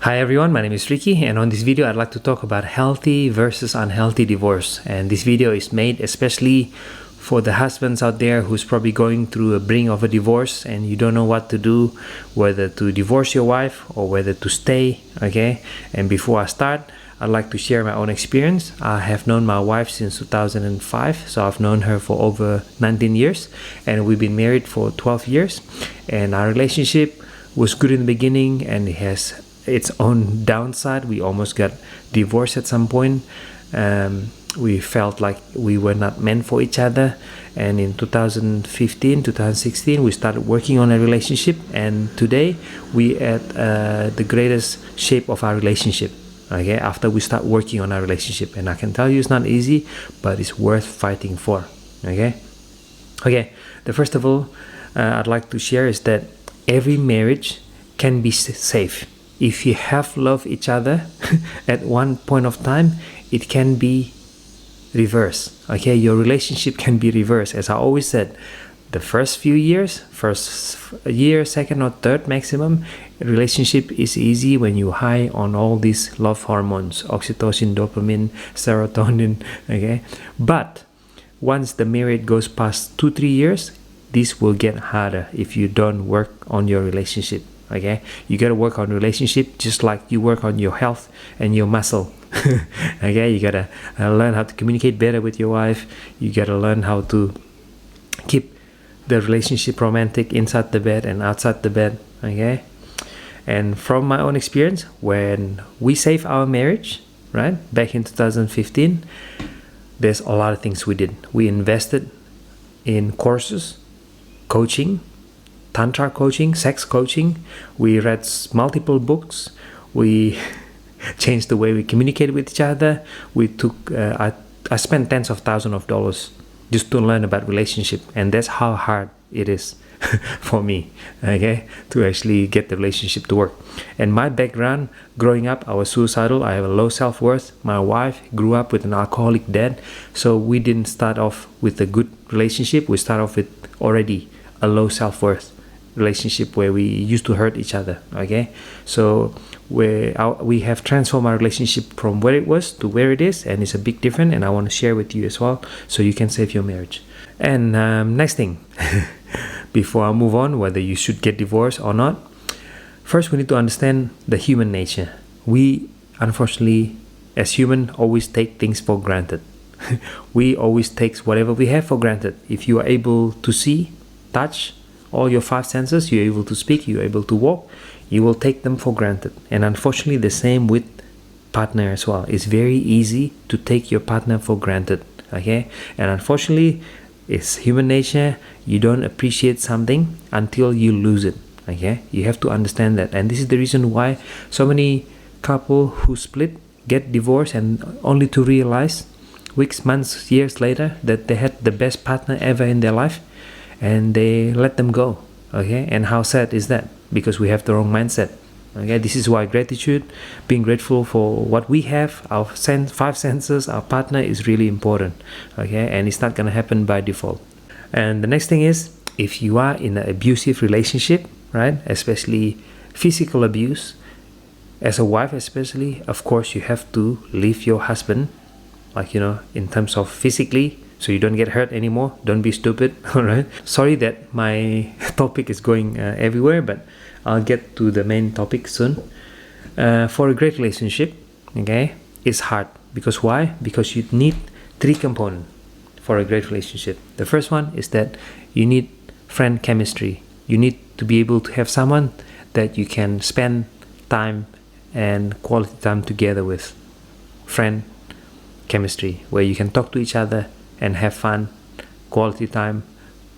Hi everyone, my name is Ricky, and on this video I'd like to talk about healthy versus unhealthy divorce. And this video is made especially for the husbands out there who's probably going through a brink of a divorce and you don't know what to do, whether to divorce your wife or whether to stay, okay? And before I start, I'd like to share my own experience. I have known my wife since 2005, so I've known her for over 19 years, and we've been married for 12 years. And our relationship was good in the beginning, and it has its own downside. We almost got divorced at some point. We felt like we were not meant for each other, and in 2015 2016 we started working on a relationship, and today we at the greatest shape of our relationship, okay, after we start working on our relationship. And I can tell you it's not easy, but it's worth fighting for. Okay, the first of all I'd like to share is that every marriage can be safe. If you have loved each other at one point of time, it can be reversed. Okay, your relationship can be reversed. As I always said, the first few years, first year, second or third maximum, relationship is easy when you're high on all these love hormones, oxytocin, dopamine, serotonin, okay? But once the marriage goes past 2-3 years, this will get harder if you don't work on your relationship. Okay, you gotta work on relationship just like you work on your health and your muscle. Okay, you gotta learn how to communicate better with your wife. You gotta learn how to keep the relationship romantic inside the bed and outside the bed. Okay, and from my own experience, when we saved our marriage, right, back in 2015, there's a lot of things we did. We invested in courses, coaching, tantra coaching, sex coaching. We read multiple books. We changed the way we communicate with each other. We took I spent tens of thousands of dollars just to learn about relationship, and that's how hard it is for me, okay, to actually get the relationship to work. And my background, growing up, I was suicidal. I have a low self-worth. My wife grew up with an alcoholic dad, so we didn't start off with a good relationship. We start off with already a low self-worth relationship where we used to hurt each other. Okay, so we have transformed our relationship from where it was to where it is, and it's a big difference, and I want to share with you as well so you can save your marriage. And next thing, before I move on whether you should get divorced or not, first we need to understand the human nature. We unfortunately as human always take things for granted. We always take whatever we have for granted. If you are able to see, touch, all your 5 senses, you're able to speak, you're able to walk, you will take them for granted. And unfortunately the same with partner as well. It's very easy to take your partner for granted. Okay, and unfortunately it's human nature. You don't appreciate something until you lose it. Okay, you have to understand that. And this is the reason why so many couple who split get divorced, and only to realize weeks, months, years later that they had the best partner ever in their life, and they let them go. Okay, and how sad is that? Because we have the wrong mindset. Okay, this is why gratitude, being grateful for what we have, our 5 senses, our partner, is really important. Okay, and it's not gonna happen by default. And the next thing is, if you are in an abusive relationship, right, especially physical abuse, as a wife especially, of course you have to leave your husband, like, you know, in terms of physically, so you don't get hurt anymore. Don't be stupid. All right, sorry that my topic is going everywhere, but I'll get to the main topic soon. For a great relationship, okay, it's hard. Because why? Because you need 3 components for a great relationship. The first one is that you need friend chemistry. You need to be able to have someone that you can spend time and quality time together with. Friend chemistry, where you can talk to each other and have fun, quality time,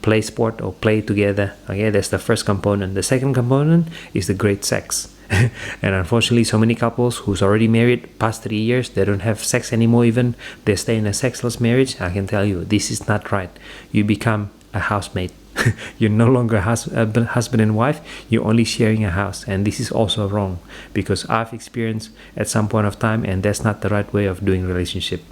play sport or play together. Okay, that's the first component. The second component is the great sex. And unfortunately so many couples who's already married past 3 years, they don't have sex anymore. Even they stay in a sexless marriage. I can tell you, this is not right. You become a housemate. You're no longer husband and wife. You're only sharing a house, and this is also wrong, because I've experienced at some point of time, and that's not the right way of doing relationship.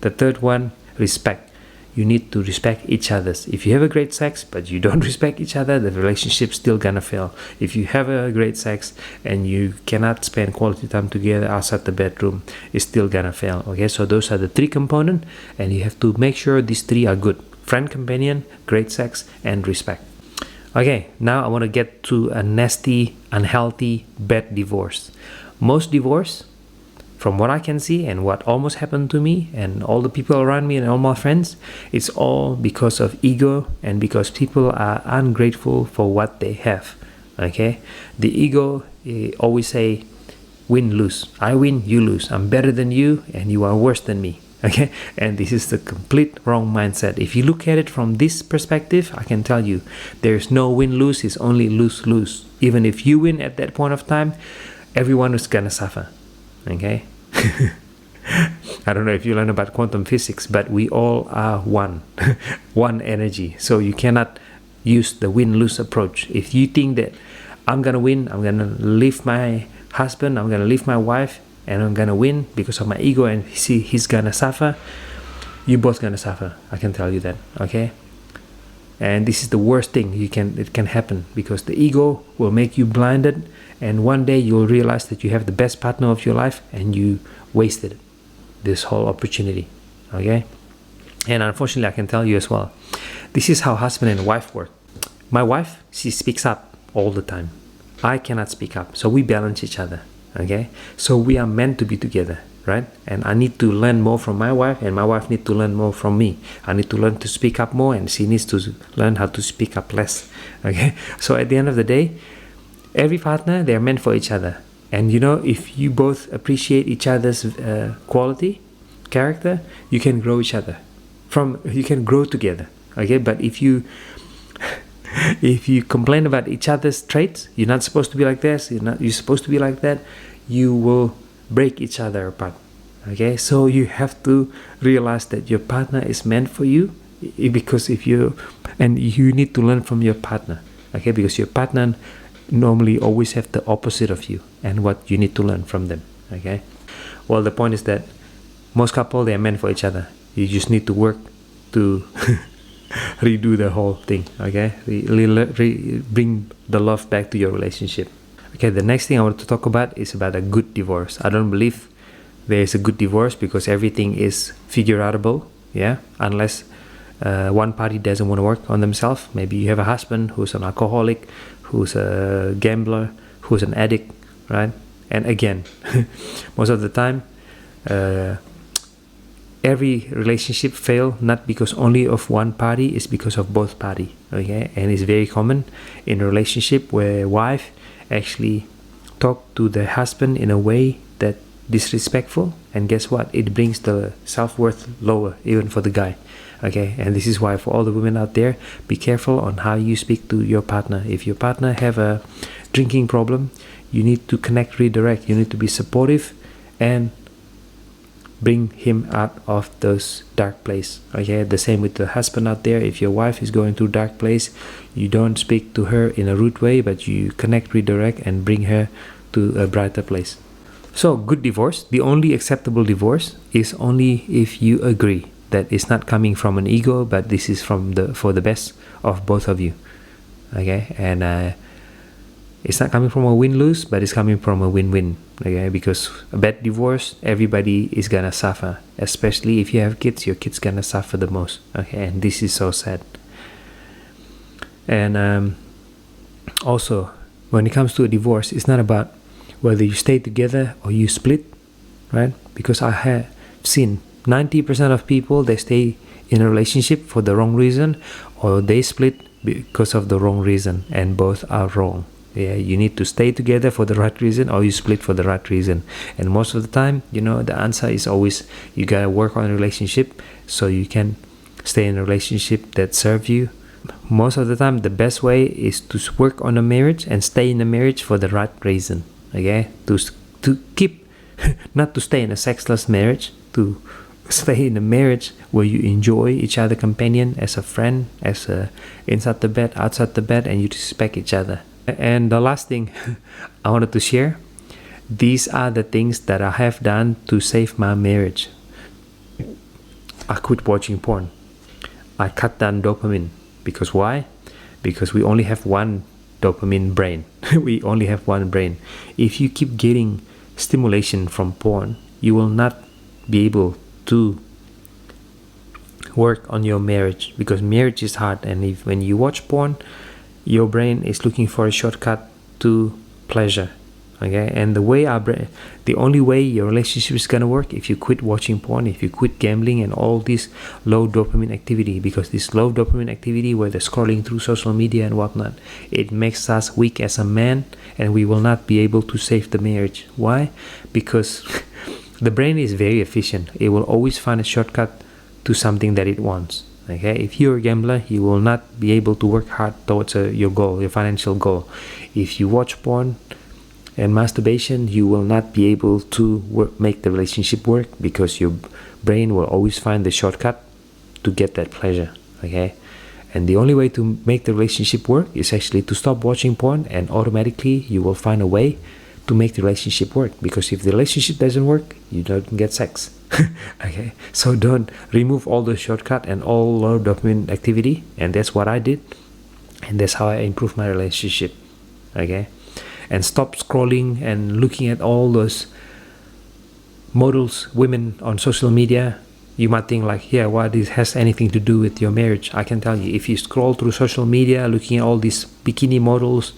The third one, respect. you need to respect each other's. If you have a great sex but you don't respect each other, the relationship's still gonna fail. If you have a great sex and you cannot spend quality time together outside the bedroom, it's still gonna fail. Okay, so those are the 3 components, and you have to make sure these 3 are good: friend, companion, great sex, and respect. Okay, now I want to get to a nasty, unhealthy, bad divorce. Most divorce, from what I can see and what almost happened to me and all the people around me and all my friends, it's all because of ego and because people are ungrateful for what they have. Okay, the ego always say, win, lose. I win, you lose. I'm better than you and you are worse than me. Okay, and this is the complete wrong mindset. If you look at it from this perspective, I can tell you there's no win-lose, it's only lose-lose. Even if you win at that point of time, everyone is gonna suffer. Okay. I don't know if you learn about quantum physics, but we all are one one energy. So you cannot use the win-lose approach. If you think that I'm gonna win, I'm gonna leave my husband, I'm gonna leave my wife, and I'm gonna win because of my ego, and he's gonna suffer, you're both gonna suffer. I can tell you that. Okay, and this is the worst thing it can happen, because the ego will make you blinded, and one day you'll realize that you have the best partner of your life and you wasted this whole opportunity. Okay, and unfortunately I can tell you as well, this is how husband and wife work. My wife, she speaks up all the time. I cannot speak up, so we balance each other. Okay, so we are meant to be together, right? And I need to learn more from my wife, and my wife needs to learn more from me. I need to learn to speak up more, and she needs to learn how to speak up less. Okay, so at the end of the day, every partner, they are meant for each other. And you know, if you both appreciate each other's quality, character, you can grow each other. You can grow together. Okay, but if you complain about each other's traits, you're not supposed to be like this, you're supposed to be like that, you will break each other apart. Okay, so you have to realize that your partner is meant for you, because you need to learn from your partner. Okay, because your partner normally always have the opposite of you and what you need to learn from them. Okay, well, the point is that most couples, they are meant for each other. You just need to work to redo the whole thing. Okay, bring the love back to your relationship. Okay, the next thing I want to talk about is about a good divorce. I don't believe there is a good divorce, because everything is figure outable. Yeah, unless one party doesn't want to work on themselves. Maybe you have a husband who's an alcoholic, who's a gambler, who's an addict, right? And again, most of the time, every relationship fail not because only of one party, it's because of both party. Okay, and it's very common in a relationship where wife actually talk to the husband in a way that disrespectful, and guess what, it brings the self-worth lower even for the guy. Okay, and this is why for all the women out there, be careful on how you speak to your partner. If your partner have a drinking problem, you need to connect, redirect. You need to be supportive and bring him out of those dark place. Okay, the same with the husband out there. If your wife is going through dark place, you don't speak to her in a rude way, but you connect, redirect, and bring her to a brighter place. So good divorce, the only acceptable divorce is only if you agree that it's not coming from an ego, but this is for the best of both of you. Okay, and it's not coming from a win-lose, but it's coming from a win-win. Okay, because a bad divorce, everybody is gonna suffer. Especially if you have kids, your kids gonna suffer the most. Okay, and this is so sad. And also, when it comes to a divorce, it's not about whether you stay together or you split, right? Because I have seen 90% of people, they stay in a relationship for the wrong reason, or they split because of the wrong reason, and both are wrong. Yeah, you need to stay together for the right reason, or you split for the right reason. And most of the time, you know, the answer is always you gotta work on a relationship so you can stay in a relationship that serves you. Most of the time, the best way is to work on a marriage and stay in a marriage for the right reason. Okay, to keep, not to stay in a sexless marriage, to stay in a marriage where you enjoy each other companion as a friend, as a inside the bed, outside the bed, and you respect each other. And the last thing I wanted to share, these are the things that I have done to save my marriage. I quit watching porn. I cut down dopamine. Because why? Because we only have one dopamine brain. We only have one brain. If you keep getting stimulation from porn, you will not be able to work on your marriage, because marriage is hard. And if when you watch porn, your brain is looking for a shortcut to pleasure. Okay, and the only way your relationship is gonna work if you quit watching porn, if you quit gambling and all this low dopamine activity, because this low dopamine activity, where they're scrolling through social media and whatnot, it makes us weak as a man, and we will not be able to save the marriage. Why? Because the brain is very efficient. It will always find a shortcut to something that it wants. Okay, if you're a gambler, you will not be able to work hard towards your goal, your financial goal. If you watch porn and masturbation, you will not be able to make the relationship work, because your brain will always find the shortcut to get that pleasure. Okay, and the only way to make the relationship work is actually to stop watching porn, and automatically you will find a way to make the relationship work. Because if the relationship doesn't work, you don't get sex. Okay, so don't remove all the shortcut and all low dopamine activity, and that's what I did, and that's how I improved my relationship. Okay, and stop scrolling and looking at all those models, women on social media. You might think like, yeah, what this has anything to do with your marriage? I can tell you, if you scroll through social media looking at all these bikini models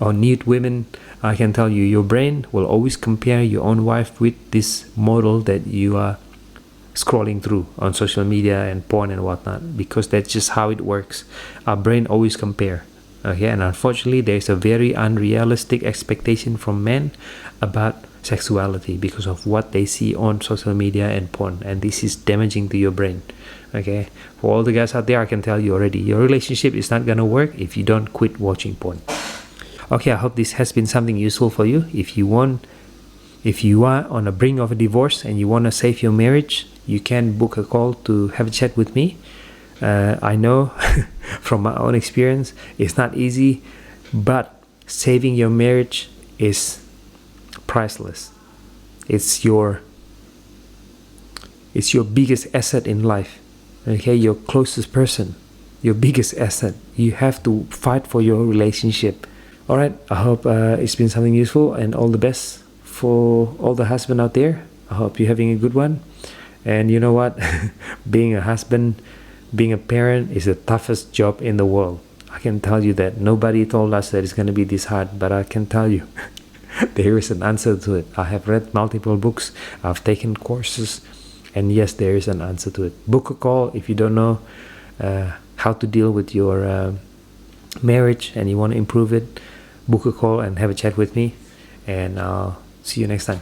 or nude women, I can tell you, your brain will always compare your own wife with this model that you are scrolling through on social media and porn and whatnot, because that's just how it works. Our brain always compare. Okay, and unfortunately there's a very unrealistic expectation from men about sexuality because of what they see on social media and porn, and this is damaging to your brain. Okay, for all the guys out there, I can tell you already, your relationship is not gonna work if you don't quit watching porn. Okay, I hope this has been something useful for you. If you are on the brink of a divorce and you want to save your marriage, you can book a call to have a chat with me. I know from my own experience, it's not easy, but saving your marriage is priceless. It's your biggest asset in life. Okay, your closest person, your biggest asset. You have to fight for your relationship. Alright, I hope it's been something useful, and all the best for all the husbands out there. I hope you're having a good one. And you know what? Being a husband, being a parent is the toughest job in the world. I can tell you that. Nobody told us that it's going to be this hard, but I can tell you there is an answer to it. I have read multiple books, I've taken courses, and yes, there is an answer to it. Book a call if you don't know how to deal with your marriage and you want to improve it. Book a call and have a chat with me, and I'll see you next time.